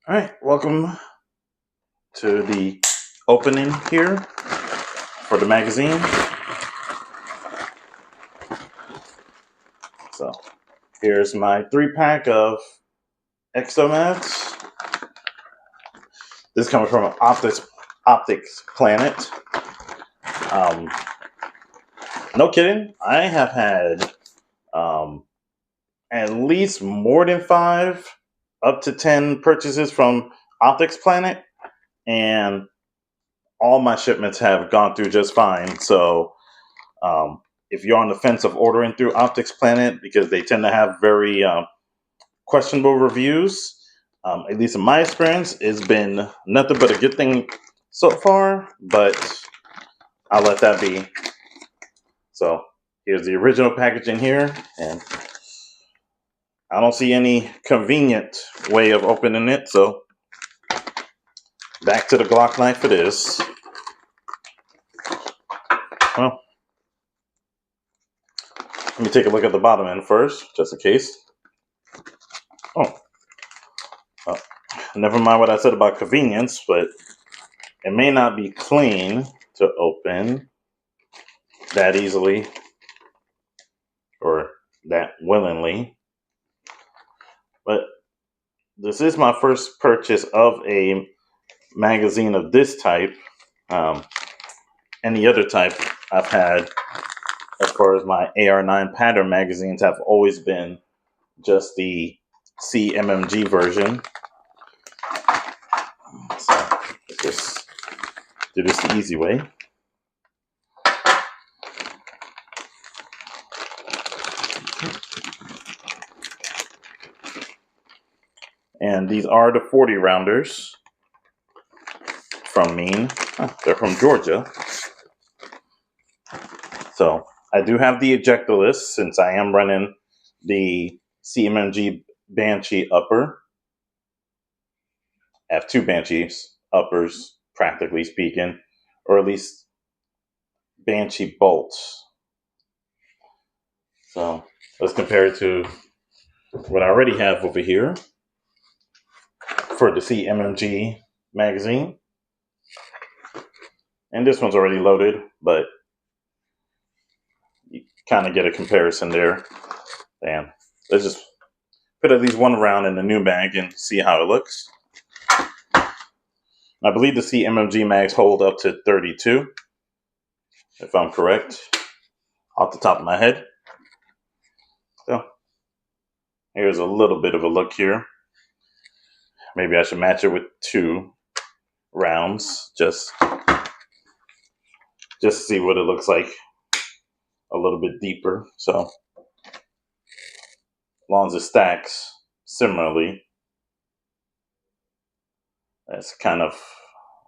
All right, welcome to the opening here for the magazine. So here's my 3-pack of Exomags. This is coming from OpticsPlanet. No kidding, I have had at least more than 5, up to 10 purchases from OpticsPlanet, and all my shipments have gone through just fine. So if you're on the fence of ordering through OpticsPlanet, because they tend to have very questionable reviews, at least in my experience, it's been nothing but a good thing so far, but I'll let that be. So here's the original packaging here, and I don't see any convenient way of opening it, so back to the Glock knife it is. Well, let me take a look at the bottom end first, just in case. Oh, never mind what I said about convenience, but it may not be clean to open that easily or that willingly. But this is my first purchase of a magazine of this type. Any other type I've had, as far as my AR9 pattern magazines, have always been just the Cmmg version. So let's just do this the easy way. And these are the 40 rounders from Mean. They're from Georgia. So I do have the ejectorless, since I am running the Cmmg Banshee upper. I have 2 Banshees uppers, practically speaking, or at least Banshee bolts. So let's compare it to what I already have over here for the Cmmg magazine. And this one's already loaded, but you kind of get a comparison there. And let's just put at least one round in the new bag and see how it looks. I believe the Cmmg mags hold up to 32, if I'm correct, off the top of my head. So here's a little bit of a look here. Maybe I should match it with 2 rounds, just to see what it looks like a little bit deeper. So as long as it stacks similarly, that's kind of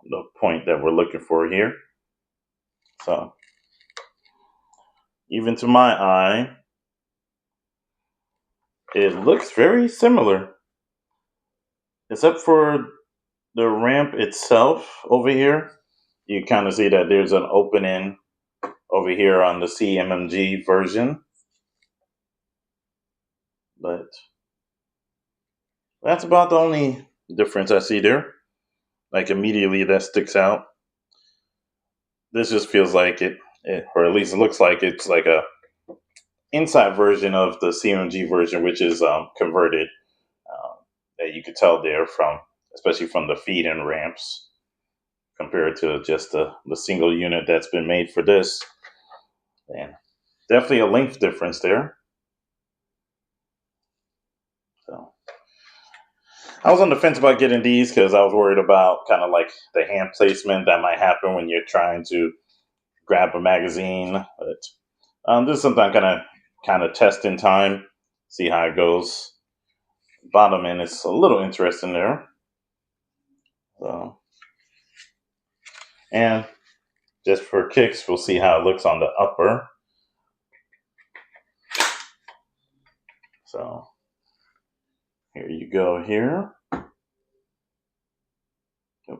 the point that we're looking for here. So even to my eye, it looks very similar, except for the ramp itself over here. You kind of see that there's an opening over here on the Cmmg version, but that's about the only difference I see there. Like immediately that sticks out. This just feels like it, or at least it looks like it's like a inside version of the Cmmg version, which is converted. That you could tell there from, especially from the feed and ramps, compared to just the single unit that's been made for this. And definitely a length difference there. So I was on the fence about getting these because I was worried about kind of like the hand placement that might happen when you're trying to grab a magazine. But this is something I'm kind of test in time, see how it goes. Bottom end is a little interesting there. So, and just for kicks, we'll see how it looks on the upper. So here you go here. Oh,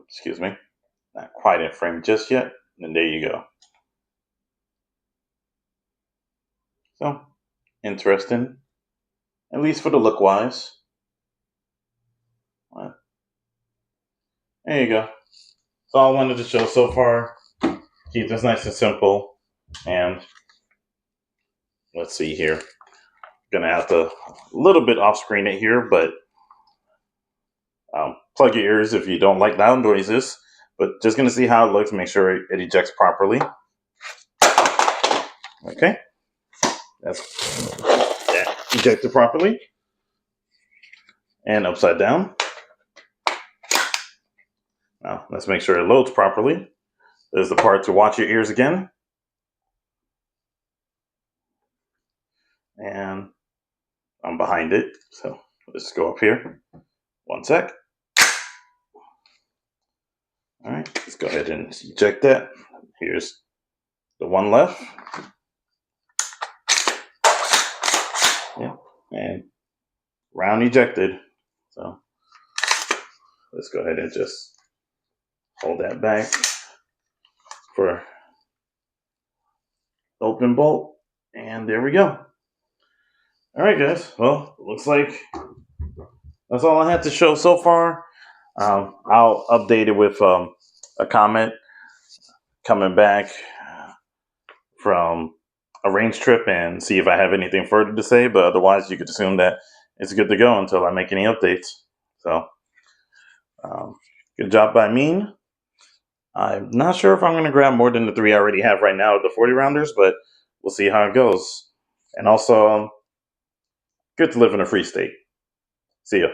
excuse me. Not quite in frame just yet. And there you go. So interesting, at least for the look wise. There you go. That's all I wanted to show so far. Keep this nice and simple. And let's see here. Gonna have to a little bit off screen it here, but plug your ears if you don't like loud noises. But just gonna see how it looks. Make sure it ejects properly. Okay, that's ejected properly. And upside down. Now let's make sure it loads properly. There's the part to watch your ears again. And I'm behind it, so let's go up here. 1 sec. All right, let's go ahead and eject that. Here's the one left. Yeah, and round ejected. So let's go ahead and just hold that back for open bolt. And there we go. All right, guys. Well, looks like that's all I had to show so far. I'll update it with a comment coming back from a range trip and see if I have anything further to say. But otherwise, you could assume that it's good to go until I make any updates. So, good job by me. I'm not sure if I'm going to grab more than the 3 I already have right now, the 40 rounders, but we'll see how it goes. And also, good to live in a free state. See ya.